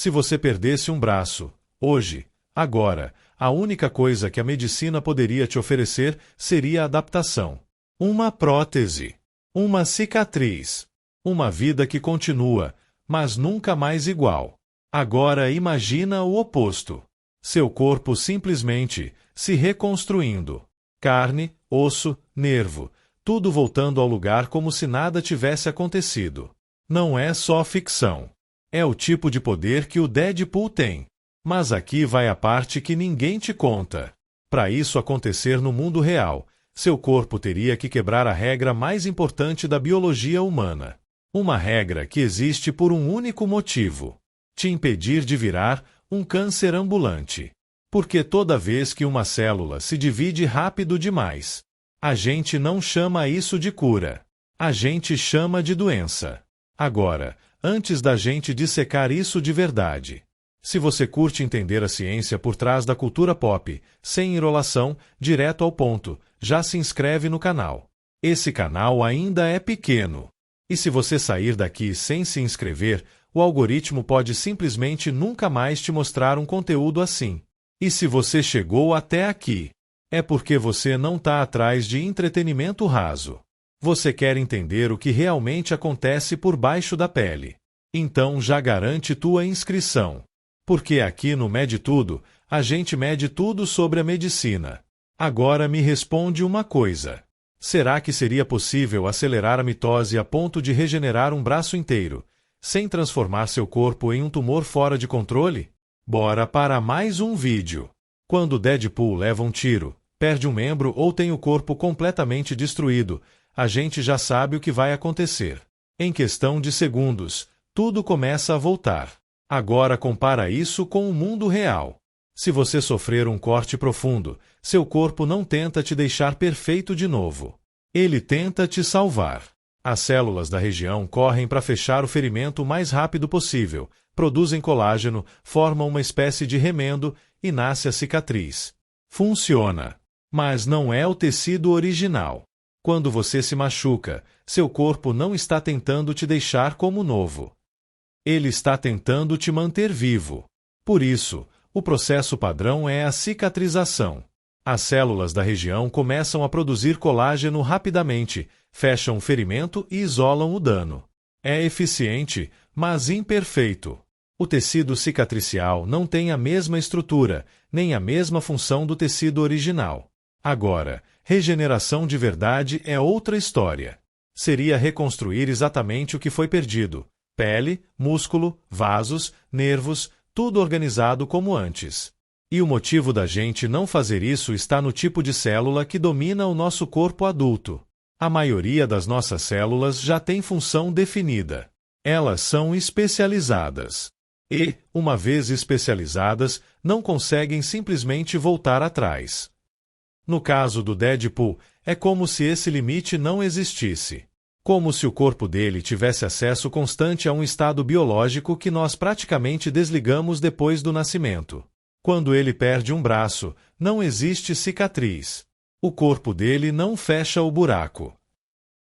Se você perdesse um braço, hoje, agora, a única coisa que a medicina poderia te oferecer seria adaptação. Uma prótese. Uma cicatriz. Uma vida que continua, mas nunca mais igual. Agora imagina o oposto. Seu corpo simplesmente se reconstruindo. Carne, osso, nervo, tudo voltando ao lugar como se nada tivesse acontecido. Não é só ficção. É o tipo de poder que o Deadpool tem. Mas aqui vai a parte que ninguém te conta. Para isso acontecer no mundo real, seu corpo teria que quebrar a regra mais importante da biologia humana. Uma regra que existe por um único motivo: te impedir de virar um câncer ambulante. Porque toda vez que uma célula se divide rápido demais, a gente não chama isso de cura. A gente chama de doença. Agora, antes da gente dissecar isso de verdade, se você curte entender a ciência por trás da cultura pop, sem enrolação, direto ao ponto, já se inscreve no canal. Esse canal ainda é pequeno. E se você sair daqui sem se inscrever, o algoritmo pode simplesmente nunca mais te mostrar um conteúdo assim. E se você chegou até aqui, é porque você não está atrás de entretenimento raso. Você quer entender o que realmente acontece por baixo da pele. Então já garante tua inscrição. Porque aqui no Mede Tudo, a gente mede tudo sobre a medicina. Agora me responde uma coisa. Será que seria possível acelerar a mitose a ponto de regenerar um braço inteiro, sem transformar seu corpo em um tumor fora de controle? Bora para mais um vídeo. Quando Deadpool leva um tiro, perde um membro ou tem o corpo completamente destruído, a gente já sabe o que vai acontecer. Em questão de segundos, tudo começa a voltar. Agora compara isso com o mundo real. Se você sofrer um corte profundo, seu corpo não tenta te deixar perfeito de novo. Ele tenta te salvar. As células da região correm para fechar o ferimento o mais rápido possível, produzem colágeno, formam uma espécie de remendo e nasce a cicatriz. Funciona. Mas não é o tecido original. Quando você se machuca, seu corpo não está tentando te deixar como novo. Ele está tentando te manter vivo. Por isso, o processo padrão é a cicatrização. As células da região começam a produzir colágeno rapidamente, fecham o ferimento e isolam o dano. É eficiente, mas imperfeito. O tecido cicatricial não tem a mesma estrutura, nem a mesma função do tecido original. Agora, regeneração de verdade é outra história. Seria reconstruir exatamente o que foi perdido: pele, músculo, vasos, nervos, tudo organizado como antes. E o motivo da gente não fazer isso está no tipo de célula que domina o nosso corpo adulto. A maioria das nossas células já tem função definida. Elas são especializadas. E, uma vez especializadas, não conseguem simplesmente voltar atrás. No caso do Deadpool, é como se esse limite não existisse. Como se o corpo dele tivesse acesso constante a um estado biológico que nós praticamente desligamos depois do nascimento. Quando ele perde um braço, não existe cicatriz. O corpo dele não fecha o buraco.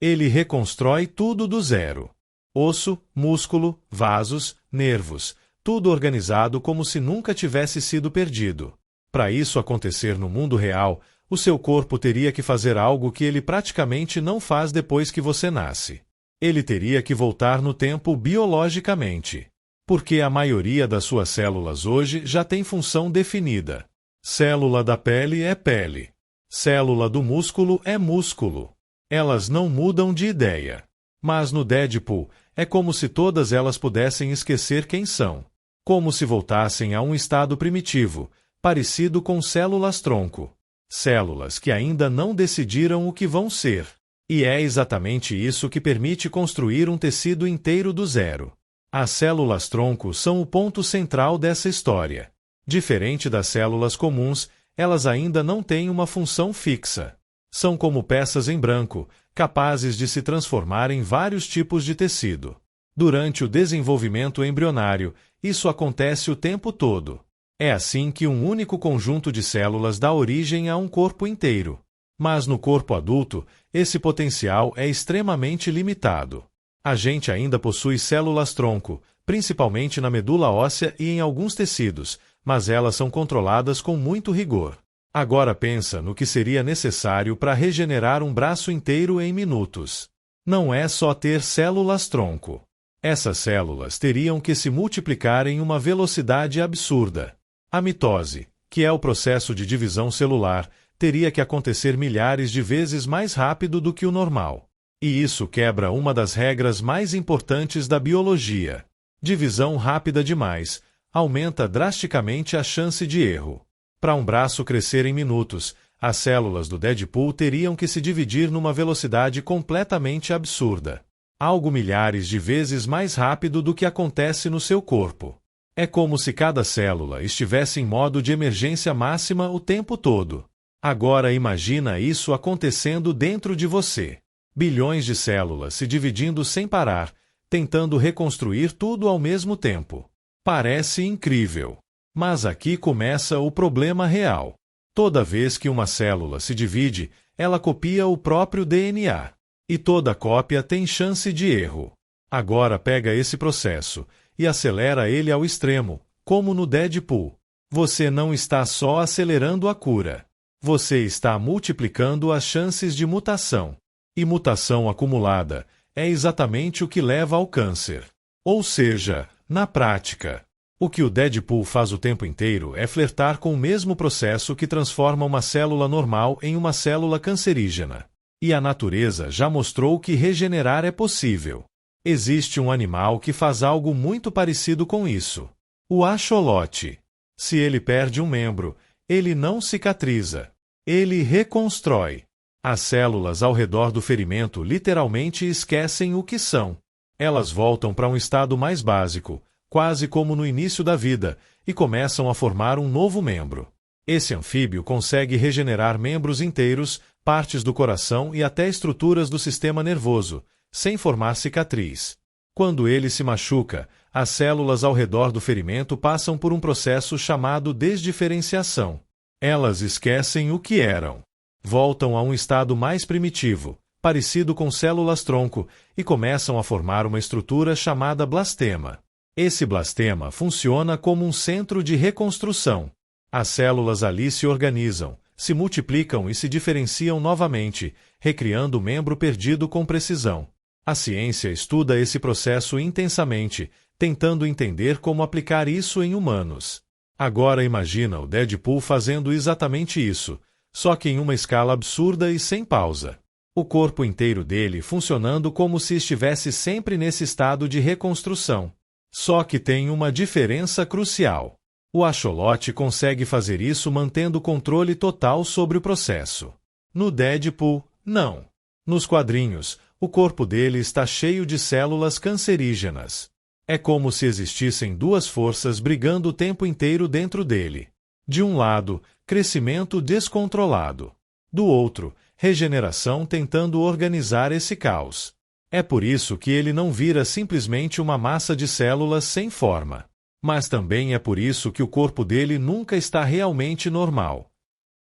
Ele reconstrói tudo do zero. Osso, músculo, vasos, nervos, tudo organizado como se nunca tivesse sido perdido. Para isso acontecer no mundo real, o seu corpo teria que fazer algo que ele praticamente não faz depois que você nasce. Ele teria que voltar no tempo biologicamente. Porque a maioria das suas células hoje já tem função definida. Célula da pele é pele. Célula do músculo é músculo. Elas não mudam de ideia. Mas no Deadpool, é como se todas elas pudessem esquecer quem são. Como se voltassem a um estado primitivo, parecido com células-tronco. Células que ainda não decidiram o que vão ser. E é exatamente isso que permite construir um tecido inteiro do zero. As células-tronco são o ponto central dessa história. Diferente das células comuns, elas ainda não têm uma função fixa. São como peças em branco, capazes de se transformar em vários tipos de tecido. Durante o desenvolvimento embrionário, isso acontece o tempo todo. É assim que um único conjunto de células dá origem a um corpo inteiro. Mas no corpo adulto, esse potencial é extremamente limitado. A gente ainda possui células-tronco, principalmente na medula óssea e em alguns tecidos, mas elas são controladas com muito rigor. Agora pensa no que seria necessário para regenerar um braço inteiro em minutos. Não é só ter células-tronco. Essas células teriam que se multiplicar em uma velocidade absurda. A mitose, que é o processo de divisão celular, teria que acontecer milhares de vezes mais rápido do que o normal. E isso quebra uma das regras mais importantes da biologia. Divisão rápida demais aumenta drasticamente a chance de erro. Para um braço crescer em minutos, as células do Deadpool teriam que se dividir numa velocidade completamente absurda. Algo milhares de vezes mais rápido do que acontece no seu corpo. É como se cada célula estivesse em modo de emergência máxima o tempo todo. Agora imagina isso acontecendo dentro de você. Bilhões de células se dividindo sem parar, tentando reconstruir tudo ao mesmo tempo. Parece incrível. Mas aqui começa o problema real. Toda vez que uma célula se divide, ela copia o próprio DNA. E toda cópia tem chance de erro. Agora pega esse processo e acelera ele ao extremo, como no Deadpool. Você não está só acelerando a cura. Você está multiplicando as chances de mutação. E mutação acumulada é exatamente o que leva ao câncer. Ou seja, na prática, o que o Deadpool faz o tempo inteiro é flertar com o mesmo processo que transforma uma célula normal em uma célula cancerígena. E a natureza já mostrou que regenerar é possível. Existe um animal que faz algo muito parecido com isso. O axolote. Se ele perde um membro, ele não cicatriza. Ele reconstrói. As células ao redor do ferimento literalmente esquecem o que são. Elas voltam para um estado mais básico, quase como no início da vida, e começam a formar um novo membro. Esse anfíbio consegue regenerar membros inteiros, partes do coração e até estruturas do sistema nervoso, sem formar cicatriz. Quando ele se machuca, as células ao redor do ferimento passam por um processo chamado desdiferenciação. Elas esquecem o que eram. Voltam a um estado mais primitivo, parecido com células-tronco, e começam a formar uma estrutura chamada blastema. Esse blastema funciona como um centro de reconstrução. As células ali se organizam, se multiplicam e se diferenciam novamente, recriando o membro perdido com precisão. A ciência estuda esse processo intensamente, tentando entender como aplicar isso em humanos. Agora imagina o Deadpool fazendo exatamente isso, só que em uma escala absurda e sem pausa. O corpo inteiro dele funcionando como se estivesse sempre nesse estado de reconstrução. Só que tem uma diferença crucial. O axolote consegue fazer isso mantendo controle total sobre o processo. No Deadpool, não. Nos quadrinhos, o corpo dele está cheio de células cancerígenas. É como se existissem duas forças brigando o tempo inteiro dentro dele. De um lado, crescimento descontrolado. Do outro, regeneração tentando organizar esse caos. É por isso que ele não vira simplesmente uma massa de células sem forma. Mas também é por isso que o corpo dele nunca está realmente normal.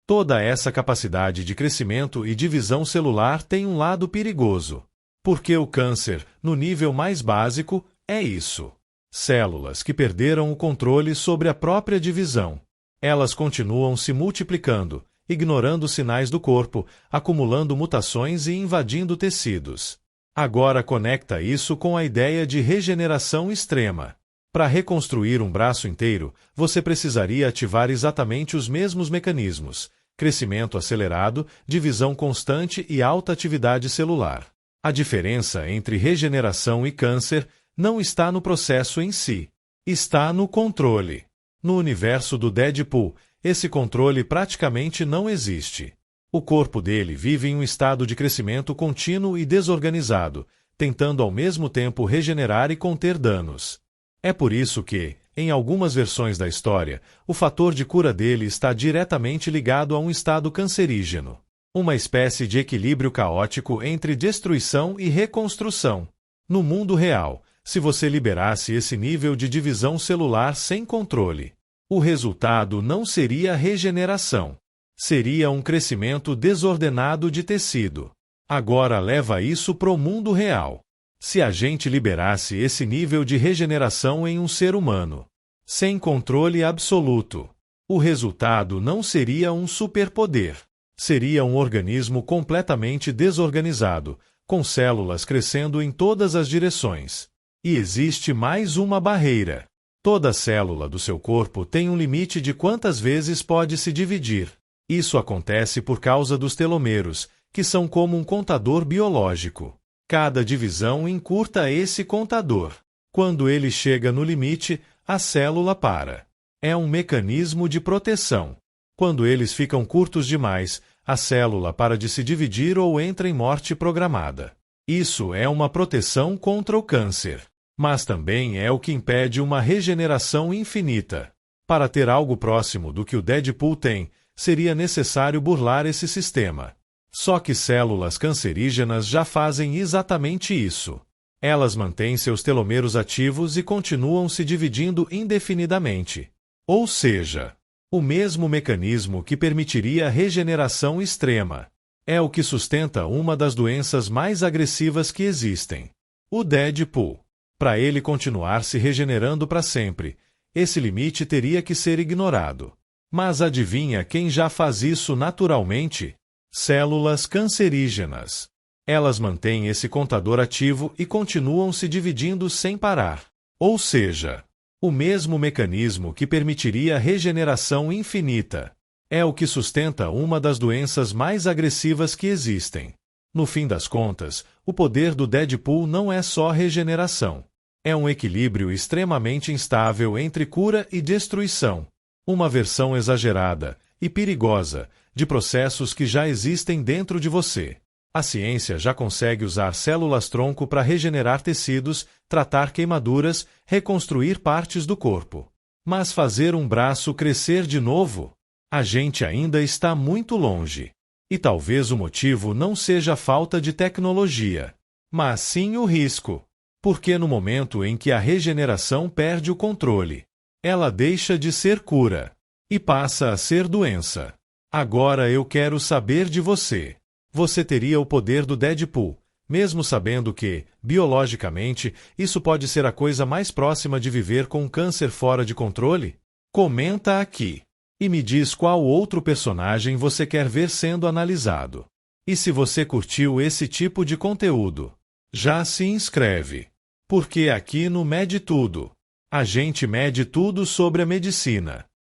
Toda essa capacidade de crescimento e divisão celular tem um lado perigoso. Porque o câncer, no nível mais básico, é isso. Células que perderam o controle sobre a própria divisão. Elas continuam se multiplicando, ignorando os sinais do corpo, acumulando mutações e invadindo tecidos. Agora conecta isso com a ideia de regeneração extrema. Para reconstruir um braço inteiro, você precisaria ativar exatamente os mesmos mecanismos: crescimento acelerado, divisão constante e alta atividade celular. A diferença entre regeneração e câncer não está no processo em si. Está no controle. No universo do Deadpool, esse controle praticamente não existe. O corpo dele vive em um estado de crescimento contínuo e desorganizado, tentando ao mesmo tempo regenerar e conter danos. É por isso que, em algumas versões da história, o fator de cura dele está diretamente ligado a um estado cancerígeno. Uma espécie de equilíbrio caótico entre destruição e reconstrução. No mundo real, se você liberasse esse nível de divisão celular sem controle, o resultado não seria regeneração. Seria um crescimento desordenado de tecido. Agora leva isso pro mundo real. Se a gente liberasse esse nível de regeneração em um ser humano, sem controle absoluto, o resultado não seria um superpoder. Seria um organismo completamente desorganizado, com células crescendo em todas as direções. E existe mais uma barreira. Toda célula do seu corpo tem um limite de quantas vezes pode se dividir. Isso acontece por causa dos telômeros, que são como um contador biológico. Cada divisão encurta esse contador. Quando ele chega no limite, a célula para. É um mecanismo de proteção. Quando eles ficam curtos demais, a célula para de se dividir ou entra em morte programada. Isso é uma proteção contra o câncer. Mas também é o que impede uma regeneração infinita. Para ter algo próximo do que o Deadpool tem, seria necessário burlar esse sistema. Só que células cancerígenas já fazem exatamente isso. Elas mantêm seus telômeros ativos e continuam se dividindo indefinidamente. Ou seja, o mesmo mecanismo que permitiria a regeneração extrema. É o que sustenta uma das doenças mais agressivas que existem. O Deadpool. Para ele continuar se regenerando para sempre, esse limite teria que ser ignorado. Mas adivinha quem já faz isso naturalmente? Células cancerígenas. Elas mantêm esse contador ativo e continuam se dividindo sem parar. Ou seja, o mesmo mecanismo que permitiria a regeneração infinita. É o que sustenta uma das doenças mais agressivas que existem. No fim das contas, o poder do Deadpool não é só regeneração. É um equilíbrio extremamente instável entre cura e destruição. Uma versão exagerada e perigosa de processos que já existem dentro de você. A ciência já consegue usar células-tronco para regenerar tecidos, tratar queimaduras, reconstruir partes do corpo. Mas fazer um braço crescer de novo? A gente ainda está muito longe. E talvez o motivo não seja a falta de tecnologia, mas sim o risco. Porque no momento em que a regeneração perde o controle, ela deixa de ser cura e passa a ser doença. Agora eu quero saber de você. Você teria o poder do Deadpool, mesmo sabendo que, biologicamente, isso pode ser a coisa mais próxima de viver com um câncer fora de controle? Comenta aqui. E me diz qual outro personagem você quer ver sendo analisado. E se você curtiu esse tipo de conteúdo, já se inscreve. Porque aqui no Mede Tudo, a gente mede tudo sobre a medicina.